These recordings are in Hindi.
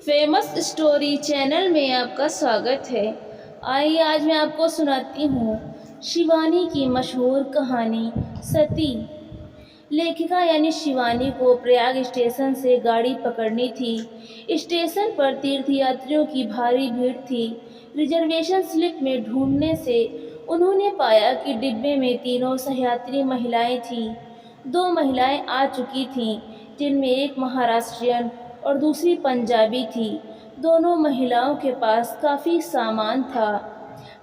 फेमस स्टोरी चैनल में आपका स्वागत है। आइए आज मैं आपको सुनाती हूँ शिवानी की मशहूर कहानी सती। लेखिका यानी शिवानी को प्रयाग स्टेशन से गाड़ी पकड़नी थी। स्टेशन पर तीर्थयात्रियों की भारी भीड़ थी। रिजर्वेशन स्लिप में ढूंढने से उन्होंने पाया कि डिब्बे में तीनों सहयात्री महिलाएं थीं। दो महिलाएं आ चुकी थीं, जिनमें एक महाराष्ट्रियन और दूसरी पंजाबी थी। दोनों महिलाओं के पास काफ़ी सामान था।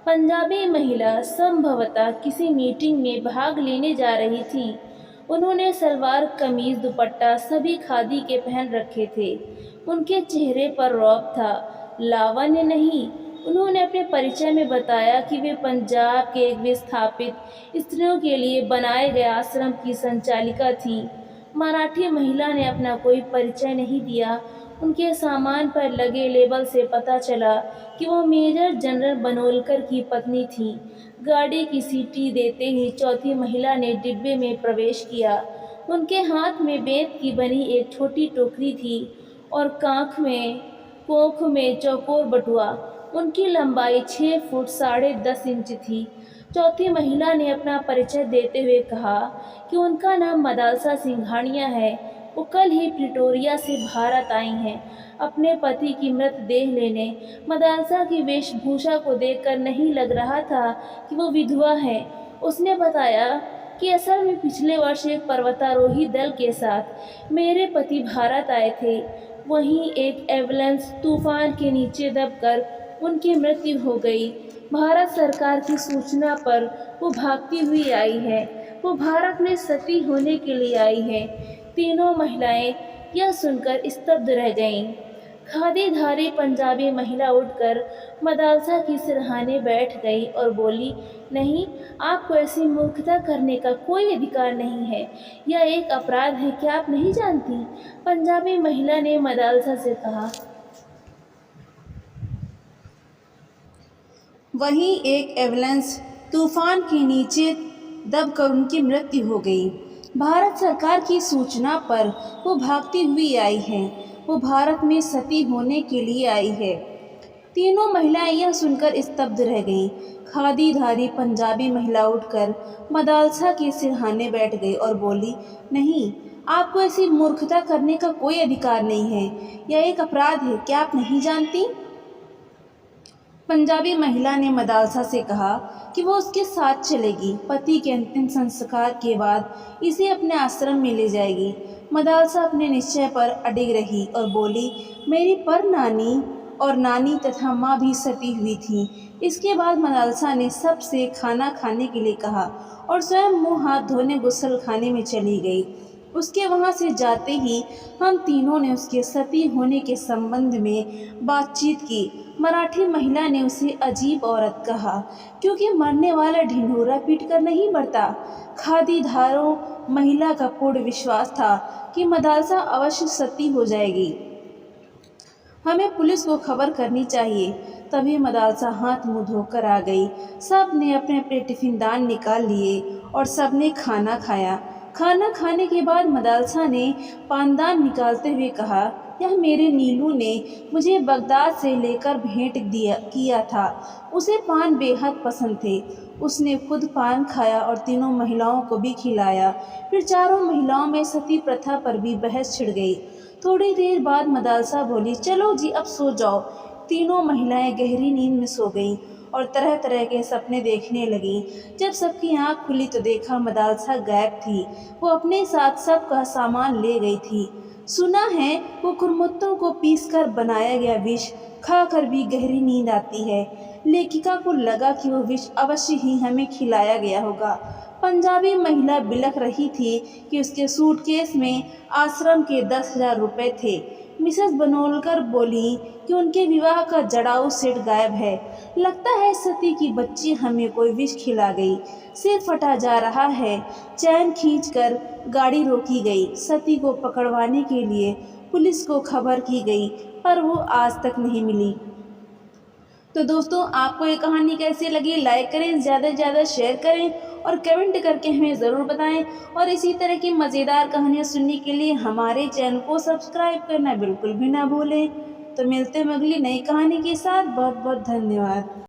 पंजाबी महिला संभवतः किसी मीटिंग में भाग लेने जा रही थी। उन्होंने सलवार कमीज दुपट्टा सभी खादी के पहन रखे थे। उनके चेहरे पर रौब था, लावण्य नहीं। उन्होंने अपने परिचय में बताया कि वे पंजाब के एक विस्थापित स्त्रियों के लिए बनाए गए आश्रम की संचालिका थीं। मराठी महिला ने अपना कोई परिचय नहीं दिया। उनके सामान पर लगे लेबल से पता चला कि वो मेजर जनरल बनोलकर की पत्नी थीं। गाड़ी की सीटी देते ही चौथी महिला ने डिब्बे में प्रवेश किया। उनके हाथ में बेंत की बनी एक छोटी टोकरी थी और कोख में चौकोर बटुआ। उनकी लंबाई 6 फुट 10.5 इंच थी। चौथी महिला ने अपना परिचय देते हुए कहा कि उनका नाम मदालसा सिंघानिया है। वो कल ही प्रिटोरिया से भारत आई हैं अपने पति की मृतदेह लेने। मदालसा की वेशभूषा को देखकर नहीं लग रहा था कि वो विधवा है। उसने बताया कि असल में पिछले वर्ष एक पर्वतारोही दल के साथ मेरे पति भारत आए थे। वहीं एक एवलांच तूफान के नीचे दबकर उनकी मृत्यु हो गई। भारत सरकार की सूचना पर वो भागती हुई आई है। वो भारत में सती होने के लिए आई है। तीनों महिलाएं यह सुनकर स्तब्ध रह गईं। खादीधारी पंजाबी महिला उठकर मदालसा की सिरहाने बैठ गई और बोली, नहीं, आपको ऐसी मूर्खता करने का कोई अधिकार नहीं है। यह एक अपराध है, क्या आप नहीं जानती? पंजाबी महिला ने मदालसा से कहा। वहीं एक एवलांच तूफान के नीचे दबकर उनकी मृत्यु हो गई। भारत सरकार की सूचना पर वो भागती हुई आई है। वो भारत में सती होने के लिए आई है। तीनों महिलाएं यह सुनकर स्तब्ध रह गईं। खादीधारी पंजाबी महिला उठकर मदालसा के सिरहाने बैठ गई और बोली, नहीं, आपको ऐसी मूर्खता करने का कोई अधिकार नहीं है। यह एक अपराध है, क्या आप नहीं जानती? पंजाबी महिला ने मदालसा से कहा कि वो उसके साथ चलेगी। पति के अंतिम संस्कार के बाद इसे अपने आश्रम में ले जाएगी। मदालसा अपने निश्चय पर अडिग रही और बोली, मेरी परनानी और नानी तथा माँ भी सती हुई थी। इसके बाद मदालसा ने सबसे खाना खाने के लिए कहा और स्वयं मुँह हाथ धोने गुस्ल खाने में चली गई। उसके वहाँ से जाते ही हम तीनों ने उसके सती होने के संबंध में बातचीत की। मराठी महिला ने उसे अजीब औरत कहा, क्योंकि मरने वाला ढिंढोरा पीट कर नहीं मरता। खादीधारों महिला का पूर्ण विश्वास था कि मदालसा अवश्य सती हो जाएगी। हमें पुलिस को खबर करनी चाहिए। तभी मदालसा हाथ मुँह धोकर आ गई। सब ने अपने अपने टिफिन दान निकाल लिए और सब ने खाना खाया। खाना खाने के बाद मदालसा ने पानदान निकालते हुए कहा, यह मेरे नीलू ने मुझे बगदाद से लेकर भेंट किया था। उसे पान बेहद पसंद थे। उसने खुद पान खाया और तीनों महिलाओं को भी खिलाया। फिर चारों महिलाओं में सती प्रथा पर भी बहस छिड़ गई। थोड़ी देर बाद मदालसा बोली, चलो जी, अब सो जाओ। तीनों महिलाएं गहरी नींद में सो गईं और तरह तरह के सपने देखने लगीं। जब सबकी आंख खुली तो देखा मदालसा गायब थी। वो अपने साथ सबका सामान ले गई थी। सुना है वो कुरमुत्तों को पीसकर बनाया गया विष खाकर भी गहरी नींद आती है। लेखिका को लगा कि वो विष अवश्य ही हमें खिलाया गया होगा। पंजाबी महिला बिलख रही थी कि उसके सूटकेस में आश्रम के 10,000 रुपये थे। मिसेस बनोलकर बोली कि उनके विवाह का जड़ाऊ सेट गायब है। लगता है सती की बच्ची हमें कोई विष खिला गई। सिर फटा जा रहा है। चैन खींचकर गाड़ी रोकी गई। सती को पकड़वाने के लिए पुलिस को खबर की गई, पर वो आज तक नहीं मिली। तो दोस्तों, आपको ये कहानी कैसी लगी? लाइक करें, ज़्यादा से ज़्यादा शेयर करें और कमेंट करके हमें ज़रूर बताएं। और इसी तरह की मज़ेदार कहानियाँ सुनने के लिए हमारे चैनल को सब्सक्राइब करना बिल्कुल भी ना भूलें। तो मिलते हैं अगली नई कहानी के साथ। बहुत बहुत धन्यवाद।